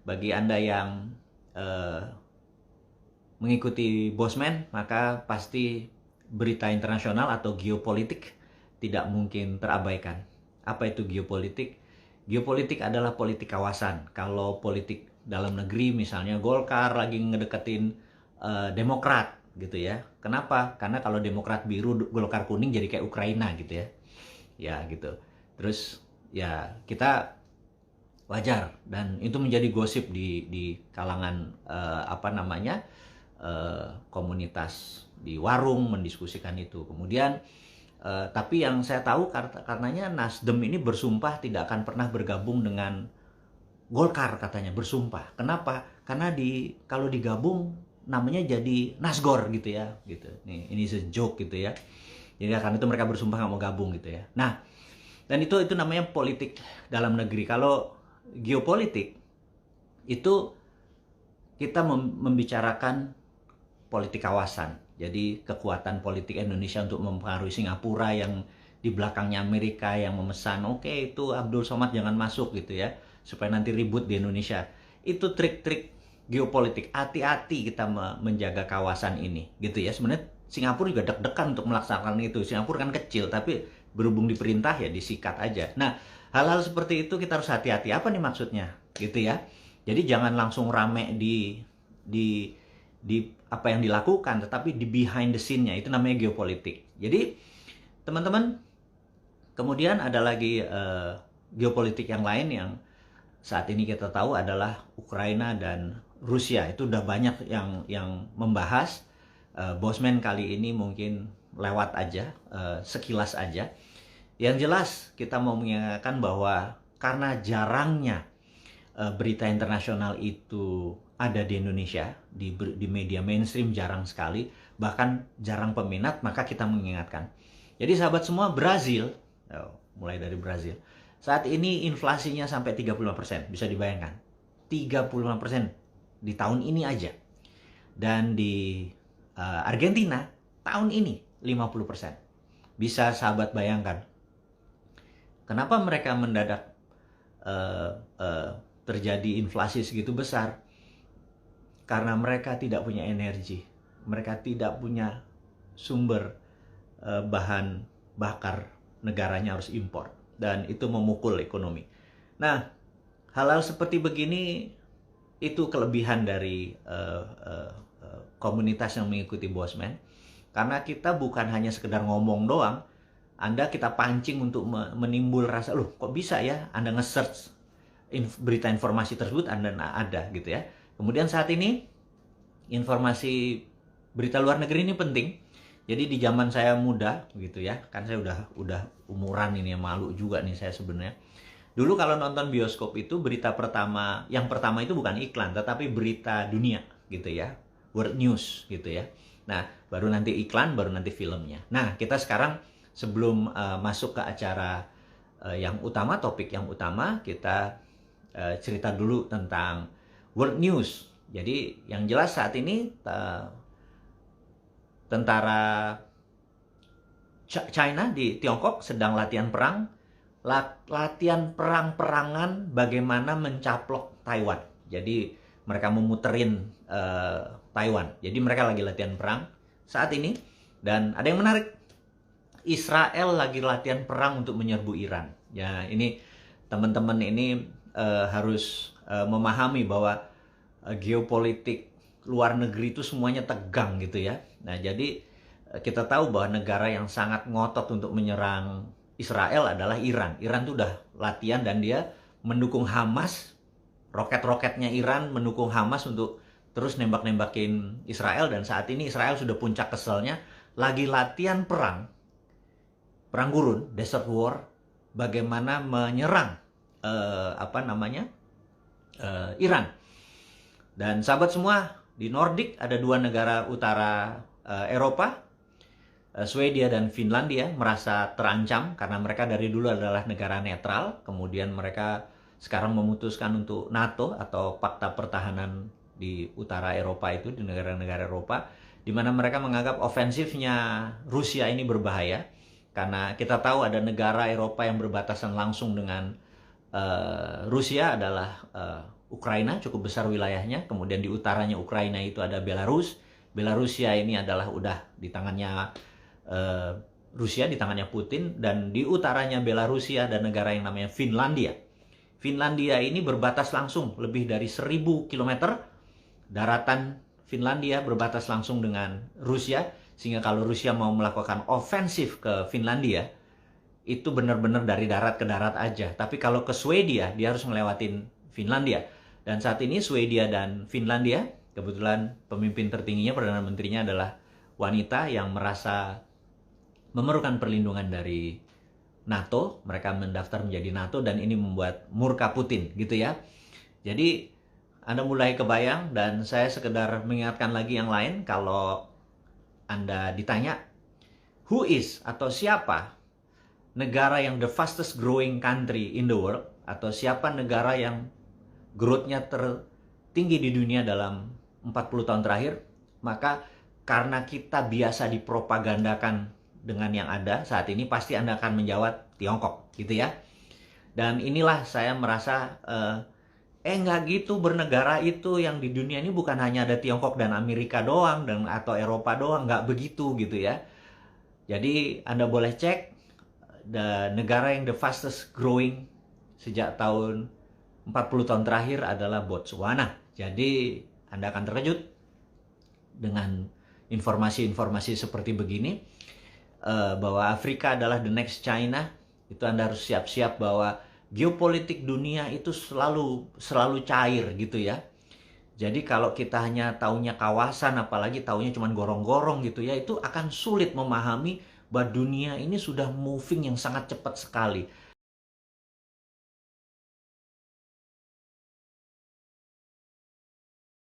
bagi Anda yang uh, mengikuti Bosman, maka pasti berita internasional atau geopolitik tidak mungkin terabaikan. Apa itu geopolitik? Geopolitik adalah politik kawasan. Kalau politik dalam negeri, misalnya Golkar lagi ngedeketin Demokrat gitu ya. Kenapa? Karena kalau Demokrat biru, Golkar kuning jadi kayak Ukraina gitu ya. Ya gitu. Terus ya kita wajar, dan itu menjadi gosip di kalangan komunitas di warung mendiskusikan itu. Kemudian tapi yang saya tahu karenanya Nasdem ini bersumpah tidak akan pernah bergabung dengan Golkar, katanya bersumpah. Kenapa? Karena kalau digabung namanya jadi Nasgor gitu ya, gitu. Ini joke gitu ya. Jadi karena itu mereka bersumpah nggak mau gabung gitu ya. Nah, dan itu namanya politik dalam negeri. Kalau geopolitik itu kita membicarakan politik kawasan. Jadi kekuatan politik Indonesia untuk mempengaruhi Singapura yang di belakangnya Amerika yang memesan, oke, itu Abdul Somad jangan masuk gitu ya, supaya nanti ribut di Indonesia. Itu trik-trik geopolitik. Hati-hati kita menjaga kawasan ini gitu ya. Sebenarnya Singapura juga deg-degan untuk melaksanakan itu. Singapura kan kecil, tapi berhubung diperintah ya disikat aja. Nah, hal-hal seperti itu kita harus hati-hati. Apa nih maksudnya? Gitu ya. Jadi jangan langsung rame di apa yang dilakukan, tetapi di behind the scene-nya, itu namanya geopolitik. Jadi teman-teman, kemudian ada lagi geopolitik yang lain yang saat ini kita tahu adalah Ukraina dan Rusia. Itu udah banyak yang membahas. Bosman kali ini mungkin lewat aja, sekilas aja. Yang jelas kita mau mengingatkan bahwa karena jarangnya berita internasional itu ada di Indonesia, di media mainstream jarang sekali, bahkan jarang peminat, maka kita mengingatkan. Jadi sahabat semua, Brazil, mulai dari Brazil, saat ini inflasinya sampai 35%, bisa dibayangkan. 35% di tahun ini aja. Dan di Argentina, tahun ini 50%. Bisa sahabat bayangkan, kenapa mereka mendadak terjadi inflasi segitu besar? Karena mereka tidak punya energi, mereka tidak punya sumber bahan bakar, negaranya harus impor, dan itu memukul ekonomi. Nah, hal-hal seperti begini itu kelebihan dari komunitas yang mengikuti Bosman, karena kita bukan hanya sekedar ngomong doang. Anda kita pancing untuk menimbul rasa, loh kok bisa ya Anda nge-search berita informasi tersebut, Anda ada gitu ya. Kemudian saat ini informasi berita luar negeri ini penting. Jadi di zaman saya muda gitu ya, kan saya udah umuran ini, malu juga nih saya sebenarnya. Dulu kalau nonton bioskop itu berita yang pertama itu bukan iklan, tetapi berita dunia gitu ya, world news gitu ya. Nah, baru nanti iklan, baru nanti filmnya. Nah, kita sekarang sebelum masuk ke acara yang utama, topik yang utama, kita cerita dulu tentang world news. Jadi yang jelas saat ini tentara China di Tiongkok sedang latihan perang, perang-perangan bagaimana mencaplok Taiwan. Jadi mereka memuterin Taiwan. Jadi mereka lagi latihan perang saat ini. Dan ada yang menarik, Israel lagi latihan perang untuk menyerbu Iran. Ya, ini teman-teman ini harus memahami bahwa geopolitik luar negeri itu semuanya tegang gitu ya. Nah, jadi kita tahu bahwa negara yang sangat ngotot untuk menyerang Israel adalah Iran. Iran tuh udah latihan dan dia mendukung Hamas. Roket-roketnya Iran mendukung Hamas untuk terus nembak-nembakin Israel. Dan saat ini Israel sudah puncak keselnya, lagi latihan perang gurun, desert war, bagaimana menyerang Iran. Dan sahabat semua, di Nordik ada dua negara utara Eropa, Swedia dan Finlandia, merasa terancam karena mereka dari dulu adalah negara netral. Kemudian mereka sekarang memutuskan untuk NATO atau Pakta Pertahanan di utara Eropa itu, di negara-negara Eropa, di mana mereka menganggap ofensifnya Rusia ini berbahaya. Karena kita tahu ada negara Eropa yang berbatasan langsung dengan Rusia adalah Ukraina, cukup besar wilayahnya. Kemudian di utaranya Ukraina itu ada Belarus. Belarusia ini adalah udah di tangannya Rusia, di tangannya Putin. Dan di utaranya Belarusia ada negara yang namanya Finlandia. Finlandia ini berbatas langsung lebih dari 1000 km. Daratan Finlandia berbatas langsung dengan Rusia. Sehingga kalau Rusia mau melakukan ofensif ke Finlandia, itu benar-benar dari darat ke darat aja. Tapi kalau ke Swedia, dia harus melewatin Finlandia. Dan saat ini Swedia dan Finlandia, kebetulan pemimpin tertingginya, Perdana Menterinya adalah wanita yang merasa memerlukan perlindungan dari NATO. Mereka mendaftar menjadi NATO dan ini membuat murka Putin gitu ya. Jadi Anda mulai kebayang, dan saya sekedar mengingatkan lagi yang lain, kalau Anda ditanya who is atau siapa negara yang the fastest growing country in the world, atau siapa negara yang growth-nya tertinggi di dunia dalam 40 tahun terakhir, maka karena kita biasa dipropagandakan dengan yang ada saat ini, pasti Anda akan menjawab Tiongkok gitu ya. Dan inilah saya merasa nggak gitu, bernegara itu yang di dunia ini bukan hanya ada Tiongkok dan Amerika doang dan atau Eropa doang, nggak begitu gitu ya. Jadi Anda boleh cek, negara yang the fastest growing sejak tahun 40 tahun terakhir adalah Botswana. Jadi Anda akan terkejut dengan informasi-informasi seperti begini, bahwa Afrika adalah the next China. Itu Anda harus siap-siap bahwa geopolitik dunia itu selalu cair gitu ya. Jadi kalau kita hanya taunya kawasan, apalagi taunya cuma gorong-gorong gitu ya, itu akan sulit memahami bahwa dunia ini sudah moving yang sangat cepat sekali.